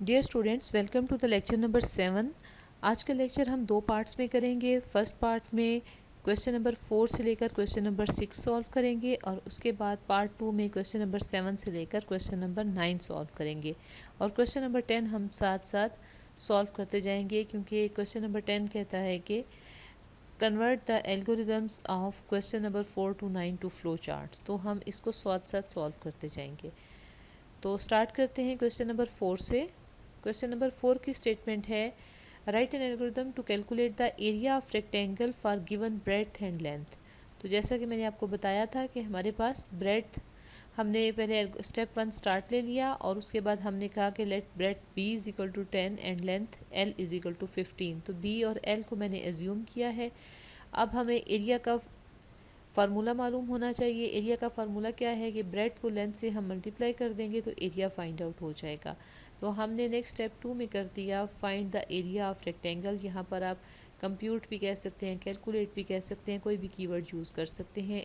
Dear students, welcome to the lecture number 7। आज का lecture हम दो पार्ट्स में करेंगे। फर्स्ट पार्ट में क्वेश्चन नंबर 4 से लेकर क्वेश्चन नंबर 6 सॉल्व करेंगे और उसके बाद पार्ट 2 में क्वेश्चन नंबर 7 से लेकर क्वेश्चन नंबर 9 सॉल्व करेंगे और क्वेश्चन नंबर 10 हम साथ साथ सॉल्व करते जाएंगे, क्योंकि क्वेश्चन नंबर 10 कहता है कि convert the algorithms of question number 4 to 9 to flow charts. तो हम इसको साथ साथ सॉल्व करते जाएंगे। तो स्टार्ट करते हैं क्वेश्चन नंबर 4 से। क्वेश्चन नंबर 4 की स्टेटमेंट है, write an algorithm to calculate the area of rectangle for given breadth and length. तो जैसा कि मैंने आपको बताया था कि हमारे पास ब्रेड्थ, हमने पहले स्टेप 1 स्टार्ट ले लिया और उसके बाद हमने कहा कि let breadth B is equal to 10 and length L is equal to 15। तो बी और एल को मैंने एज्यूम किया है। अब हमें एरिया का फार्मूला मालूम होना चाहिए। एरिया का फार्मूला क्या है कि ब्रेड को लेंथ से हम मल्टीप्लाई कर देंगे तो एरिया फाइंड आउट हो जाएगा। तो हमने नेक्स्ट स्टेप 2 में कर दिया find the area of rectangle. यहाँ पर आप कंप्यूट भी कह सकते हैं, कैलकुलेट भी कह सकते हैं, कोई भी कीवर्ड यूज़ कर सकते हैं।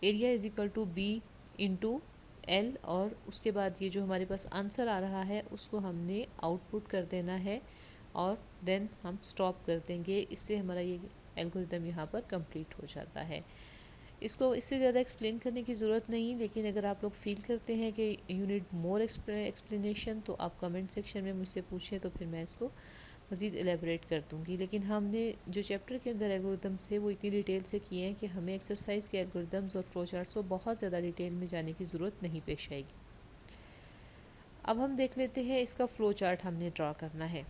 Area is equal to b into l और उसके बाद ये जो हमारे पास आंसर आ रहा है उसको हमने आउटपुट कर देना है और देन हम स्टॉप कर देंगे। इससे हमारा ये एल्गोरिदम यहाँ पर कंप्लीट हो जाता है। इसको इससे ज़्यादा एक्सप्लेन करने की ज़रूरत नहीं, लेकिन अगर आप लोग फील करते हैं कि यू नीड मोर एक्सप्लेनेशन तो आप कमेंट सेक्शन में मुझसे पूछें, तो फिर मैं इसको मज़ीद एलेबरेट कर दूँगी। लेकिन हमने जो चैप्टर के अंदर एल्गोरिदम्स थे वो इतनी डिटेल से किए हैं कि हमें एक्सरसाइज के एल्गोरिदम्स और फ्लो चार्ट्स को बहुत ज़्यादा डिटेल में जाने की ज़रूरत नहीं पेश आएगी। अब हम देख लेते हैं इसका फ़्लो चार्ट हमने ड्रा करना है।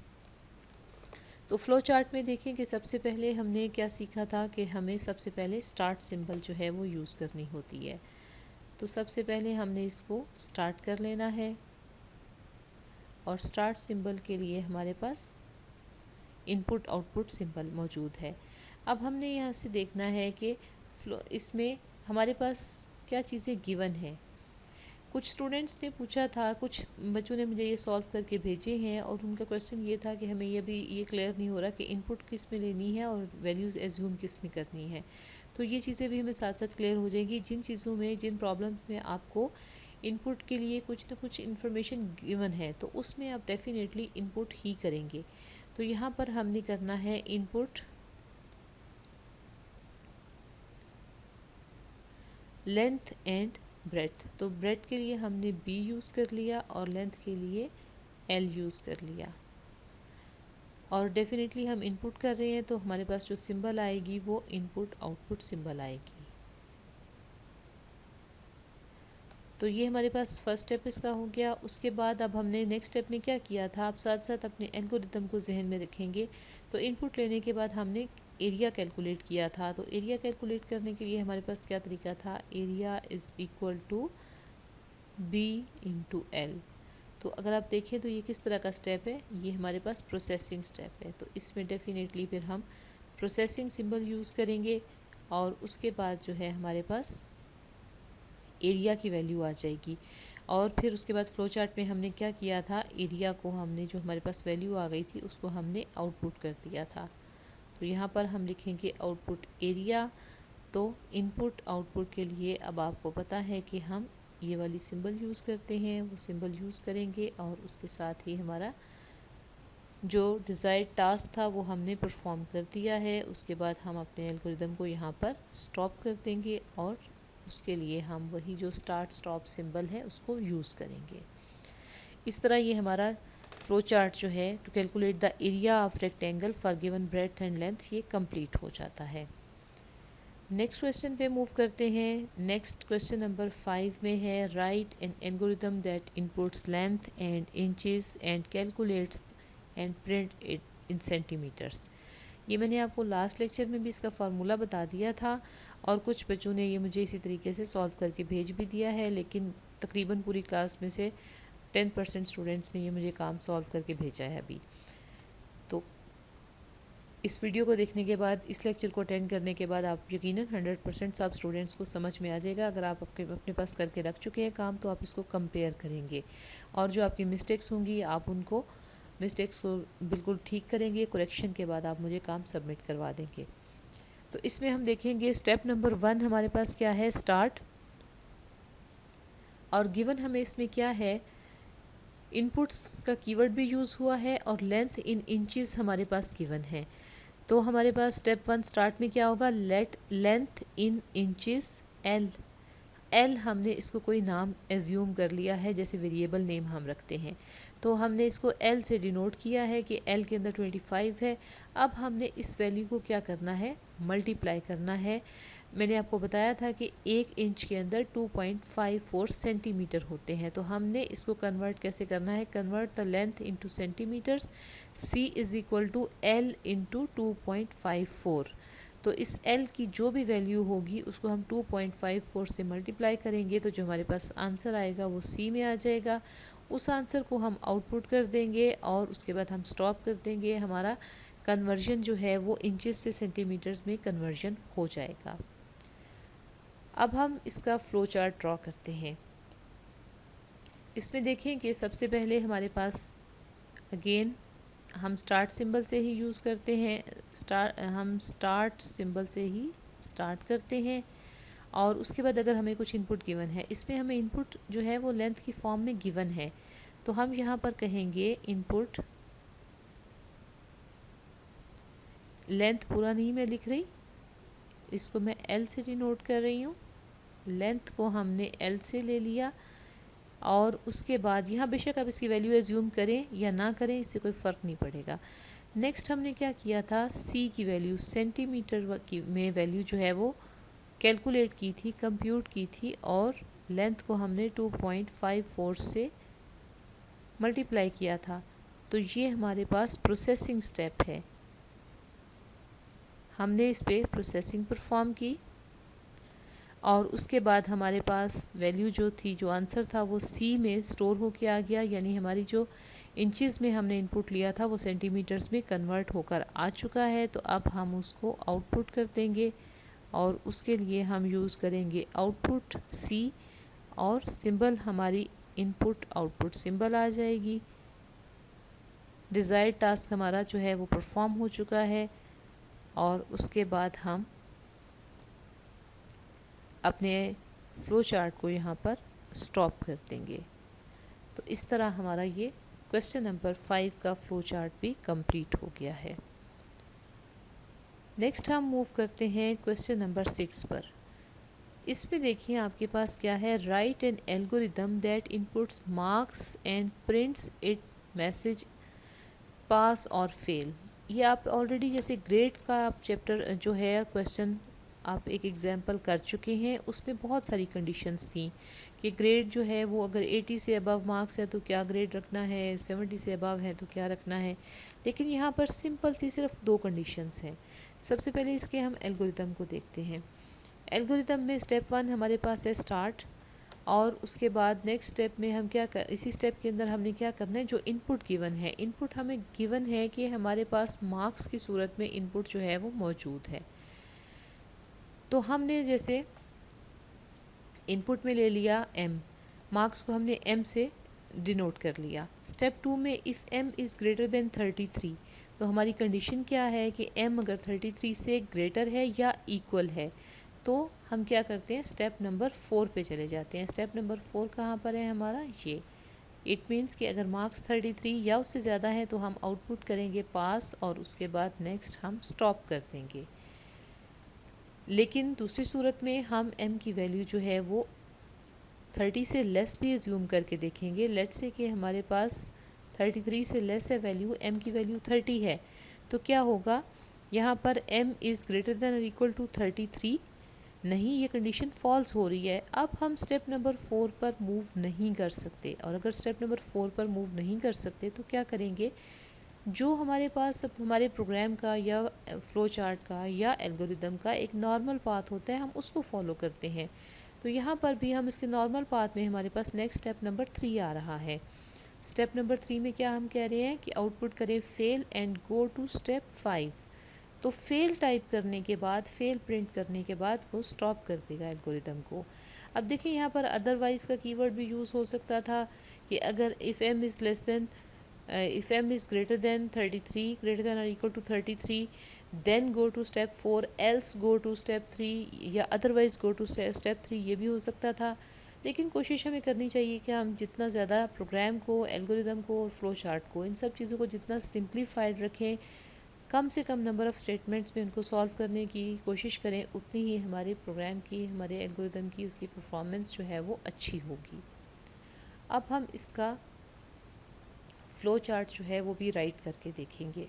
तो फ़्लो चार्ट में देखें कि सबसे पहले हमने क्या सीखा था कि हमें सबसे पहले स्टार्ट सिंबल जो है वो यूज़ करनी होती है। तो सबसे पहले हमने इसको स्टार्ट कर लेना है और स्टार्ट सिंबल के लिए हमारे पास इनपुट आउटपुट सिंबल मौजूद है। अब हमने यहाँ से देखना है कि इसमें हमारे पास क्या चीज़ें गिवन है। कुछ स्टूडेंट्स ने पूछा था, कुछ बच्चों ने मुझे ये सॉल्व करके भेजे हैं और उनका क्वेश्चन ये था कि हमें ये क्लियर नहीं हो रहा कि इनपुट किस में लेनी है और वैल्यूज़ एज्यूम किस में करनी है। तो ये चीज़ें भी हमें साथ साथ क्लियर हो जाएंगी। जिन चीज़ों में, जिन प्रॉब्लम्स में आपको इनपुट के लिए कुछ ना कुछ इन्फॉर्मेशन गिवन है तो उसमें आप डेफिनेटली इनपुट ही करेंगे। तो यहाँ पर हमने करना है इनपुट लेंथ एंड ब्रेड्थ। तो ब्रेड्थ के लिए हमने बी यूज़ कर लिया और लेंथ के लिए एल यूज़ कर लिया और डेफिनेटली हम इनपुट कर रहे हैं तो हमारे पास जो सिंबल आएगी वो इनपुट आउटपुट सिंबल आएगी। तो ये हमारे पास फर्स्ट स्टेप इसका हो गया। उसके बाद अब हमने नेक्स्ट स्टेप में क्या किया था, आप साथ साथ अपने एल्गोरिदम को जहन में रखेंगे। तो इनपुट लेने के बाद हमने एरिया कैलकुलेट किया था। तो एरिया कैलकुलेट करने के लिए हमारे पास क्या तरीका था, area is equal to b into l. तो अगर आप देखें तो ये किस तरह का स्टेप है, ये हमारे पास प्रोसेसिंग स्टेप है। तो इसमें डेफिनेटली फिर हम प्रोसेसिंग सिंबल यूज़ करेंगे और उसके बाद जो है हमारे पास एरिया की वैल्यू आ जाएगी। और फिर उसके बाद फ्लो चार्ट में हमने क्या किया था, एरिया को हमने जो हमारे पास वैल्यू आ गई थी उसको हमने आउटपुट कर दिया था। तो यहाँ पर हम लिखेंगे आउटपुट एरिया। तो इनपुट आउटपुट के लिए अब आपको पता है कि हम ये वाली सिंबल यूज़ करते हैं, वो सिंबल यूज़ करेंगे और उसके साथ ही हमारा जो डिज़ायर्ड टास्क था वो हमने परफॉर्म कर दिया है। उसके बाद हम अपने एल्गोरिदम को यहाँ पर स्टॉप कर देंगे और उसके लिए हम वही जो स्टार्ट स्टॉप सिंबल है उसको यूज़ करेंगे। इस तरह ये हमारा फ्लो चार्ट जो है to calculate the area of rectangle for given breadth and length ये कंप्लीट हो जाता है। नेक्स्ट क्वेश्चन पे मूव करते हैं। नेक्स्ट क्वेश्चन नंबर 5 में है, write an algorithm that inputs length and inches and calculates and print it in centimetres. ये मैंने आपको लास्ट लेक्चर में भी इसका फार्मूला बता दिया था और कुछ बच्चों ने ये मुझे इसी तरीके से सॉल्व करके भेज भी दिया है, लेकिन तकरीबन पूरी क्लास में से 10% स्टूडेंट्स ने ये मुझे काम सॉल्व करके भेजा है अभी। तो इस वीडियो को देखने के बाद, इस लेक्चर को अटेंड करने के बाद आप यकीनन 100% सब स्टूडेंट्स को समझ में आ जाएगा। अगर आप अपने पास करके रख चुके हैं काम तो आप इसको कंपेयर करेंगे और जो आपकी मिस्टेक्स होंगी आप उनको मिस्टेक्स को बिल्कुल ठीक करेंगे। करेक्शन के बाद आप मुझे काम सबमिट करवा देंगे। तो इसमें हम देखेंगे स्टेप नंबर 1 हमारे पास क्या है, स्टार्ट। और गिवन हमें इसमें क्या है, इनपुट्स का कीवर्ड भी यूज़ हुआ है और लेंथ इन इंचेस हमारे पास गिवन है। तो हमारे पास स्टेप 1 स्टार्ट में क्या होगा, late length in inches L. L हमने इसको कोई नाम एज्यूम कर लिया है, जैसे वेरिएबल नेम हम रखते हैं, तो हमने इसको एल से डिनोट किया है कि एल के अंदर 25 है। अब हमने इस वैल्यू को क्या करना है, मल्टीप्लाई करना है। मैंने आपको बताया था कि 1 इंच के अंदर 2.54 सेंटीमीटर होते हैं, तो हमने इसको कन्वर्ट कैसे करना है, convert the length into centimetres. C is equal to l into 2.54। तो इस L की जो भी वैल्यू होगी उसको हम 2.54 से मल्टीप्लाई करेंगे, तो जो हमारे पास आंसर आएगा वो C में आ जाएगा। उस आंसर को हम आउटपुट कर देंगे और उसके बाद हम स्टॉप कर देंगे। हमारा कन्वर्जन जो है वो इंचेस से सेंटीमीटर्स में कन्वर्जन हो जाएगा। अब हम इसका फ़्लो चार्ट ड्रॉ करते हैं। इसमें देखें कि सबसे पहले हमारे पास अगेन हम स्टार्ट सिंबल से ही यूज़ करते हैं। हम स्टार्ट सिंबल से ही स्टार्ट करते हैं और उसके बाद अगर हमें कुछ इनपुट गिवन है, इसमें हमें इनपुट जो है वो लेंथ की फॉर्म में गिवन है, तो हम यहाँ पर कहेंगे इनपुट लेंथ पूरा नहीं मैं लिख रही, इसको मैं एल से डिनोट कर रही हूँ। लेंथ को हमने एल से ले लिया और उसके बाद यहाँ बेशक आप इसकी वैल्यू एज्यूम करें या ना करें, इससे कोई फ़र्क नहीं पड़ेगा। नेक्स्ट हमने क्या किया था, सी की वैल्यू सेंटीमीटर की में वैल्यू जो है वो कैलकुलेट की थी, कंप्यूट की थी और लेंथ को हमने 2.54 से मल्टीप्लाई किया था। तो ये हमारे पास प्रोसेसिंग स्टेप है, हमने इस पर प्रोसेसिंग परफॉर्म की और उसके बाद हमारे पास वैल्यू जो थी, जो आंसर था वो सी में स्टोर होके आ गया, यानी हमारी जो इंचेस में हमने इनपुट लिया था वो सेंटीमीटर्स में कन्वर्ट होकर आ चुका है। तो अब हम उसको आउटपुट कर देंगे और उसके लिए हम यूज़ करेंगे आउटपुट सी और सिंबल हमारी इनपुट आउटपुट सिंबल आ जाएगी। डिज़ायर्ड टास्क हमारा जो है वो परफॉर्म हो चुका है और उसके बाद हम अपने फ़्लो चार्ट को यहाँ पर स्टॉप कर देंगे। तो इस तरह हमारा ये क्वेश्चन नंबर 5 का फ़्लो चार्ट भी कंप्लीट हो गया है। नेक्स्ट हम मूव करते हैं क्वेश्चन नंबर 6 पर। इसमें देखिए आपके पास क्या है, write an algorithm that inputs marks and prints it message pass और फेल। ये आप ऑलरेडी जैसे ग्रेड्स का आप चैप्टर जो है क्वेश्चन आप एक एग्जाम्पल कर चुके हैं, उसमें बहुत सारी कंडीशंस थी कि ग्रेड जो है वो अगर 80 से अबव मार्क्स है तो क्या ग्रेड रखना है, 70 से अबव है तो क्या रखना है। लेकिन यहाँ पर सिंपल सी सिर्फ 2 कंडीशंस हैं। सबसे पहले इसके हम एल्गोरिदम को देखते हैं। एल्गोरिदम में स्टेप 1 हमारे पास है स्टार्ट और उसके बाद नेक्स्ट स्टेप में हम इसी स्टेप के अंदर हमने क्या करना है, जो इनपुट गिवन है, इनपुट हमें गिवन है कि हमारे पास मार्क्स की सूरत में इनपुट जो है वो मौजूद है। तो हमने जैसे इनपुट में ले लिया m, मार्क्स को हमने m से डिनोट कर लिया। स्टेप 2 में if m is greater than 33, तो हमारी कंडीशन क्या है कि m अगर 33 से ग्रेटर है या इक्वल है, तो हम क्या करते हैं, स्टेप नंबर 4 पे चले जाते हैं। स्टेप नंबर 4 कहाँ पर है हमारा, ये इट मीन्स कि अगर मार्क्स 33 या उससे ज़्यादा है तो हम आउटपुट करेंगे पास और उसके बाद नेक्स्ट हम स्टॉप कर देंगे। लेकिन दूसरी सूरत में हम m की वैल्यू जो है वो 30 से लेस भी एज्यूम करके देखेंगे। लेट्स से कि हमारे पास 33 से लेस है वैल्यू, m की वैल्यू 30 है, तो क्या होगा यहाँ पर m इज़ ग्रेटर देन और इक्वल टू 33 नहीं, ये कंडीशन फॉल्स हो रही है। अब हम स्टेप नंबर 4 पर मूव नहीं कर सकते और अगर स्टेप नंबर 4 पर मूव नहीं कर सकते तो क्या करेंगे, जो हमारे पास हमारे प्रोग्राम का या फ़्लो चार्ट का या एल्गोरिदम का एक नॉर्मल पाथ होता है, हम उसको फॉलो करते हैं। तो यहाँ पर भी हम इसके नॉर्मल पाथ में हमारे पास नेक्स्ट स्टेप नंबर 3 आ रहा है। स्टेप नंबर 3 में क्या हम कह रहे हैं कि आउटपुट करें fail and go to step 5। तो फेल टाइप करने के बाद, फेल प्रिंट करने के बाद वो स्टॉप कर देगा एल्गोरिदम को। अब देखिए यहाँ पर अदरवाइज़ का कीवर्ड भी यूज़ हो सकता था कि अगर if m is less than if m is greater than 33, greater than or equal to 33, then go to step 4, else go to step 3 या otherwise go to step 3, ये भी हो सकता था। लेकिन कोशिश हमें करनी चाहिए कि हम जितना ज़्यादा प्रोग्राम को, एल्गोरिदम को और फ्लो चार्ट को, इन सब चीज़ों को जितना सिंप्लीफाइड रखें, कम से कम नंबर ऑफ़ स्टेटमेंट्स में उनको सॉल्व करने की कोशिश करें, उतनी ही हमारे प्रोग्राम की, हमारे एल्गोरिदम की, उसकी परफॉर्मेंस जो है वो अच्छी होगी। अब हम इसका फ़्लो चार्ट जो है वो भी राइट करके देखेंगे।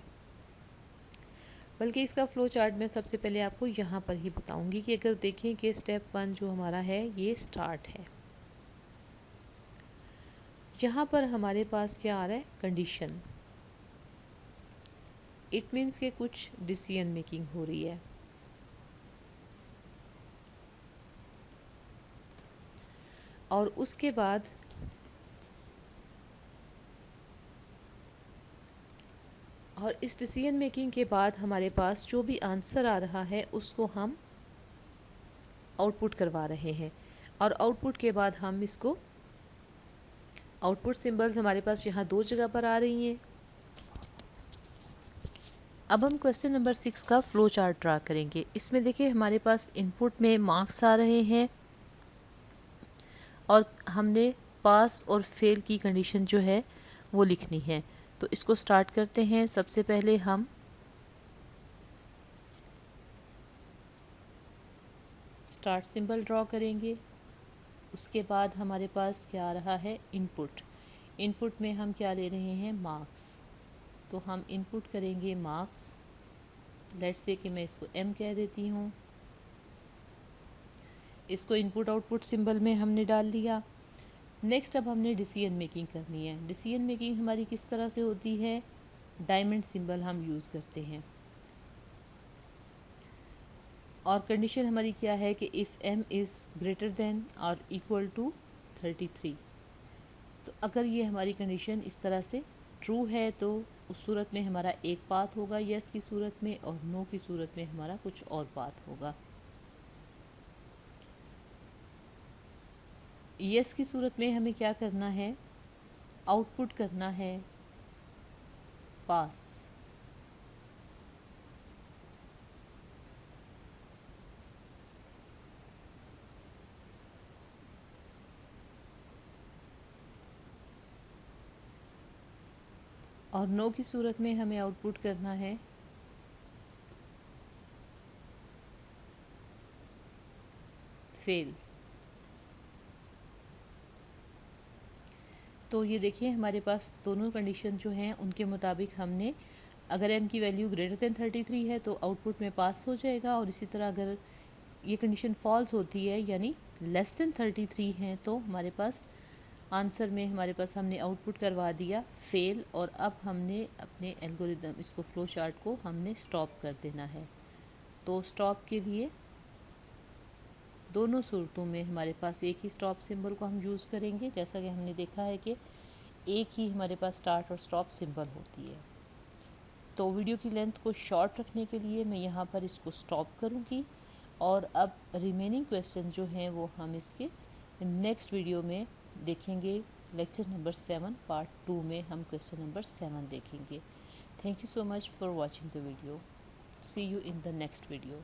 बल्कि इसका फ़्लो चार्ट मैं सबसे पहले आपको यहाँ पर ही बताऊँगी कि अगर देखें कि स्टेप 1 जो हमारा है ये स्टार्ट है। यहाँ पर हमारे पास क्या आ रहा है, कंडीशन। इट मीन्स कि कुछ डिसीजन मेकिंग हो रही है। और उसके बाद इस डिसीजन मेकिंग के बाद हमारे पास जो भी आंसर आ रहा है उसको हम आउटपुट करवा रहे हैं। और आउटपुट के बाद हम इसको, आउटपुट सिंबल्स हमारे पास यहाँ 2 जगह पर आ रही हैं। अब हम क्वेश्चन नंबर 6 का फ़्लो चार्ट ड्रा करेंगे। इसमें देखिए हमारे पास इनपुट में मार्क्स आ रहे हैं और हमने पास और फेल की कंडीशन जो है वो लिखनी है। तो इसको स्टार्ट करते हैं। सबसे पहले हम स्टार्ट सिंबल ड्रॉ करेंगे। उसके बाद हमारे पास क्या आ रहा है, इनपुट। इनपुट में हम क्या ले रहे हैं, मार्क्स। तो हम इनपुट करेंगे मार्क्स। लेट्स से कि मैं इसको m कह देती हूँ। इसको इनपुट आउटपुट सिंबल में हमने डाल दिया। नेक्स्ट अब हमने डिसीजन मेकिंग करनी है। डिसीजन मेकिंग हमारी किस तरह से होती है, डायमंड सिंबल हम यूज़ करते हैं। और कंडीशन हमारी क्या है कि if m is greater than और इक्वल टू 33। तो अगर ये हमारी कंडीशन इस तरह से ट्रू है तो उस सूरत में हमारा एक पाथ होगा यस की सूरत में, और नो की सूरत में हमारा कुछ और पाथ होगा। यस की सूरत में हमें क्या करना है, आउटपुट करना है पास। और नो की सूरत में हमें आउटपुट करना है फेल। तो ये देखिए हमारे पास दोनों कंडीशन जो हैं उनके मुताबिक हमने, अगर m की वैल्यू ग्रेटर देन 33 है तो आउटपुट में पास हो जाएगा, और इसी तरह अगर ये कंडीशन फॉल्स होती है यानी लेस देन 33 हैं तो हमारे पास आंसर में हमारे पास हमने आउटपुट करवा दिया फेल। और अब हमने अपने एल्गोरिदम, इसको फ्लो चार्ट को हमने स्टॉप कर देना है। तो स्टॉप के लिए दोनों सूरतों में हमारे पास एक ही स्टॉप सिंबल को हम यूज़ करेंगे। जैसा कि हमने देखा है कि एक ही हमारे पास स्टार्ट और स्टॉप सिंबल होती है। तो वीडियो की लेंथ को शॉर्ट रखने के लिए मैं यहाँ पर इसको स्टॉप करूँगी, और अब रिमेनिंग क्वेश्चन जो हैं वो हम इसके नेक्स्ट वीडियो में देखेंगे। लेक्चर नंबर 7 पार्ट 2 में हम क्वेश्चन नंबर 7 देखेंगे। Thank you so much for watching the video. See you in the next video.